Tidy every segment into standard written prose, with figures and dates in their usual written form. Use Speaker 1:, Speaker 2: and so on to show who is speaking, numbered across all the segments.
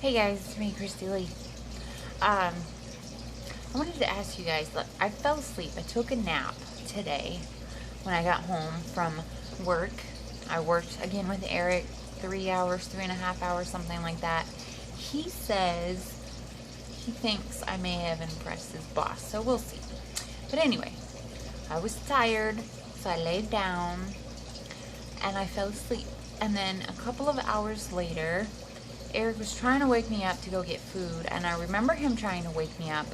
Speaker 1: Hey guys, it's me, Christy Lee. I wanted to ask you guys, look, I fell asleep. I took a nap today when I got home from work. I worked again with Eric, 3 hours, 3.5 hours, something like that. He says he thinks I may have impressed his boss, so we'll see. But anyway, I was tired, so I laid down and I fell asleep. And then a couple of hours later, Eric was trying to wake me up to go get food, and I remember him trying to wake me up.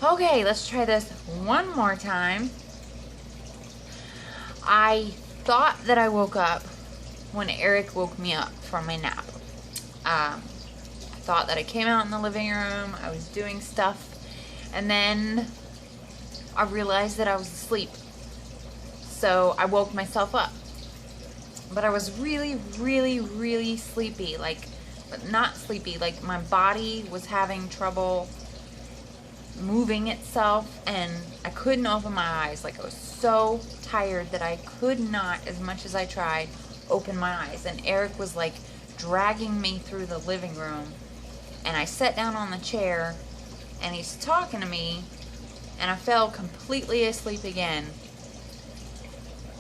Speaker 1: Okay, let's try this one more time. I thought that I woke up when Eric woke me up from my nap. I thought that I came out in the living room, I was doing stuff, and then I realized that I was asleep. So I woke myself up. But I was really, really, really sleepy, but not sleepy, like my body was having trouble moving itself and I couldn't open my eyes. Like I was so tired that I could not, as much as I tried, open my eyes. And Eric was like dragging me through the living room, and I sat down on the chair and he's talking to me and I fell completely asleep again.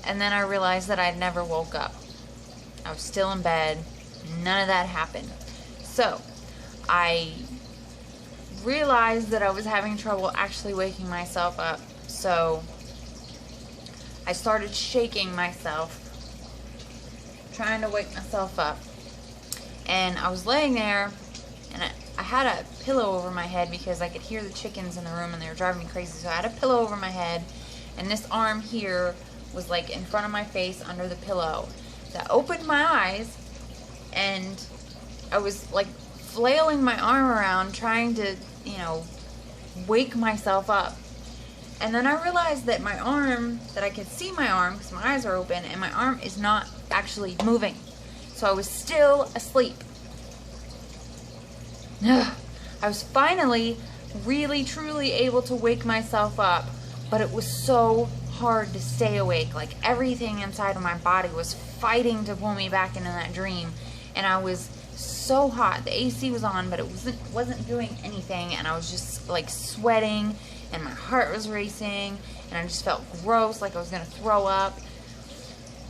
Speaker 1: And then I realized that I'd never woke up. I was still in bed. None of that happened. So, I realized that I was having trouble actually waking myself up. So, I started shaking myself, trying to wake myself up. And I was laying there, and I had a pillow over my head because I could hear the chickens in the room and they were driving me crazy. So I had a pillow over my head, and this arm here was like in front of my face under the pillow. So I opened my eyes and I was like flailing my arm around trying to, wake myself up. And then I realized that my arm, that I could see my arm because my eyes are open, and my arm is not actually moving. So I was still asleep. I was finally really truly able to wake myself up, but it was so hard to stay awake. Like everything inside of my body was fighting to pull me back into that dream, and I was so hot. The AC was on, but it wasn't doing anything, and I was just like sweating, and my heart was racing, and I just felt gross, like I was gonna throw up.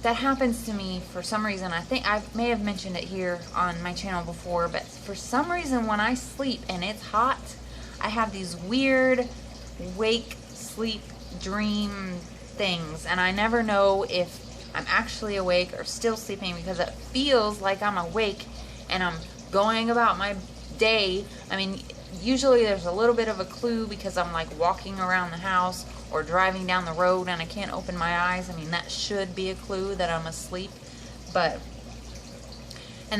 Speaker 1: That happens to me for some reason. I think I may have mentioned it here on my channel before, but for some reason when I sleep and it's hot, I have these weird wake, sleep, dream things, and I never know if I'm actually awake or still sleeping because it feels like I'm awake and I'm going about my day. I mean, usually there's a little bit of a clue because I'm like walking around the house or driving down the road and I can't open my eyes. I mean, that should be a clue that I'm asleep. And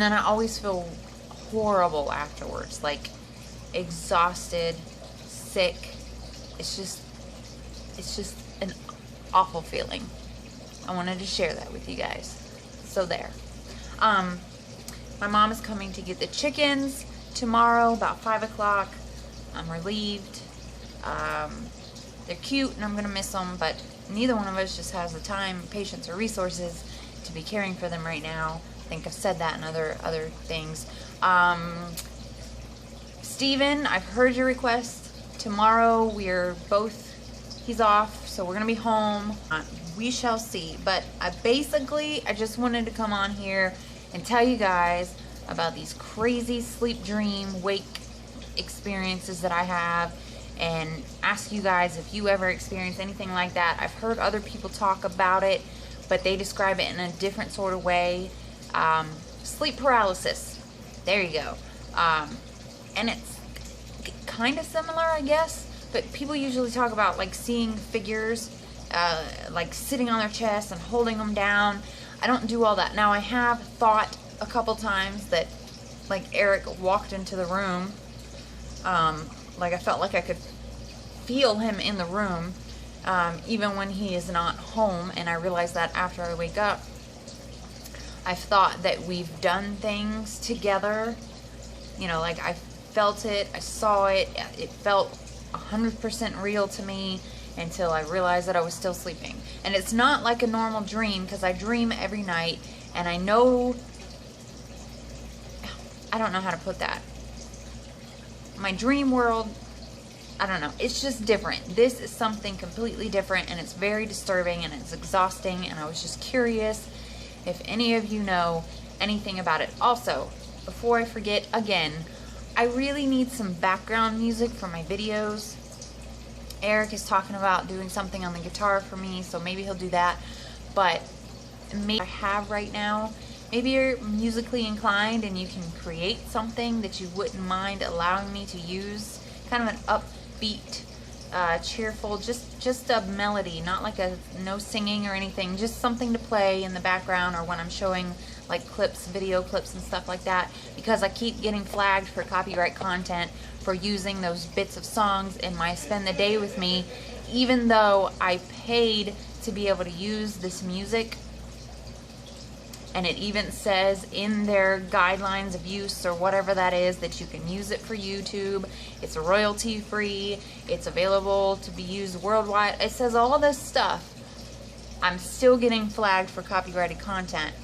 Speaker 1: then I always feel horrible afterwards, like exhausted, sick. It's just an awful feeling. I wanted to share that with you guys. So there. My mom is coming to get the chickens tomorrow about 5 o'clock. I'm relieved. They're cute and I'm going to miss them, but neither one of us just has the time, patience, or resources to be caring for them right now. I think I've said that in other things. Steven, I've heard your request. Tomorrow he's off, so we're going to be home. We shall see. But I just wanted to come on here and tell you guys about these crazy sleep, dream, wake experiences that I have, and ask you guys if you ever experience anything like that. I've heard other people talk about it, but they describe it in a different sort of way. Sleep paralysis. There you go. And it's kind of similar, I guess, but people usually talk about like seeing figures like sitting on their chest and holding them down. I don't do all that. Now I have thought a couple times that like Eric walked into the room, like I felt like I could feel him in the room, even when he is not home, and I realized that after I wake up. I've thought that we've done things together, like I felt it, I saw it, it felt 100% real to me until I realized that I was still sleeping. And it's not like a normal dream, because I dream every night, and I know I don't know how to put that. My dream world, I don't know. It's just different. This is something completely different, and it's very disturbing, and it's exhausting, and I was just curious if any of you know anything about it. Also, before I forget again, I really need some background music for my videos. Eric is talking about doing something on the guitar for me, so maybe he'll do that. But maybe I have right now, maybe you're musically inclined and you can create something that you wouldn't mind allowing me to use. Kind of an upbeat, cheerful, just a melody, not like no singing or anything, just something to play in the background or when I'm showing like clips, video clips and stuff like that, because I keep getting flagged for copyright content for using those bits of songs in my Spend the Day with Me, even though I paid to be able to use this music. And it even says in their guidelines of use or whatever that is that you can use it for YouTube. It's royalty free. It's available to be used worldwide. It says all this stuff. I'm still getting flagged for copyrighted content,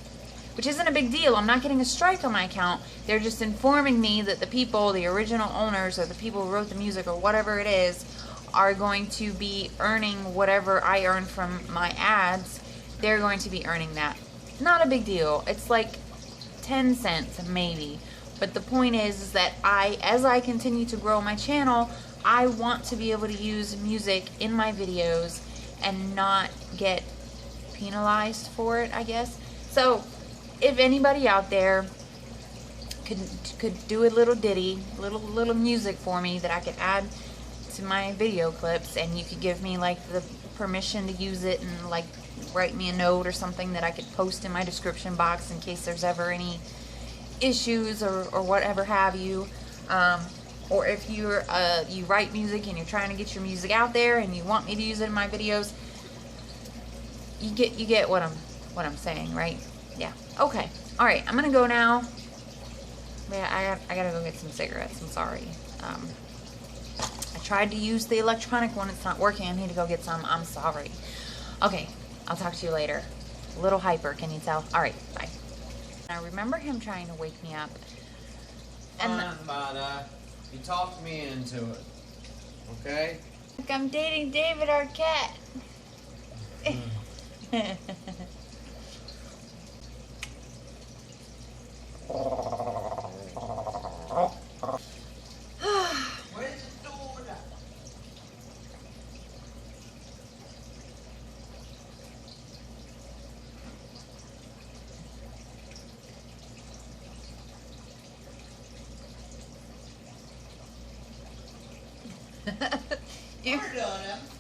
Speaker 1: which isn't a big deal. I'm not getting a strike on my account. They're just informing me that the people, the original owners or the people who wrote the music or whatever it is, are going to be earning whatever I earn from my ads. They're going to be earning that. Not a big deal. It's like 10 cents maybe. But the point is that as I continue to grow my channel, I want to be able to use music in my videos and not get penalized for it, I guess. So if anybody out there could do a little ditty, little music for me that I could add to my video clips, and you could give me like the permission to use it and like write me a note or something that I could post in my description box in case there's ever any issues or whatever have you. Or if you write music and you're trying to get your music out there and you want me to use it in my videos, you get what I'm saying, right? Yeah. Okay. All right. I'm gonna go now. Yeah, I gotta go get some cigarettes. I'm sorry. I tried to use the electronic one. It's not working. I need to go get some. I'm sorry. Okay. I'll talk to you later. A little hyper, can you tell? All right. Bye. I remember him trying to wake me up. And
Speaker 2: but he talked me into it. Okay?
Speaker 1: like I'm dating David Arquette.
Speaker 2: Where's the door?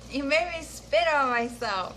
Speaker 1: You made me spit on myself.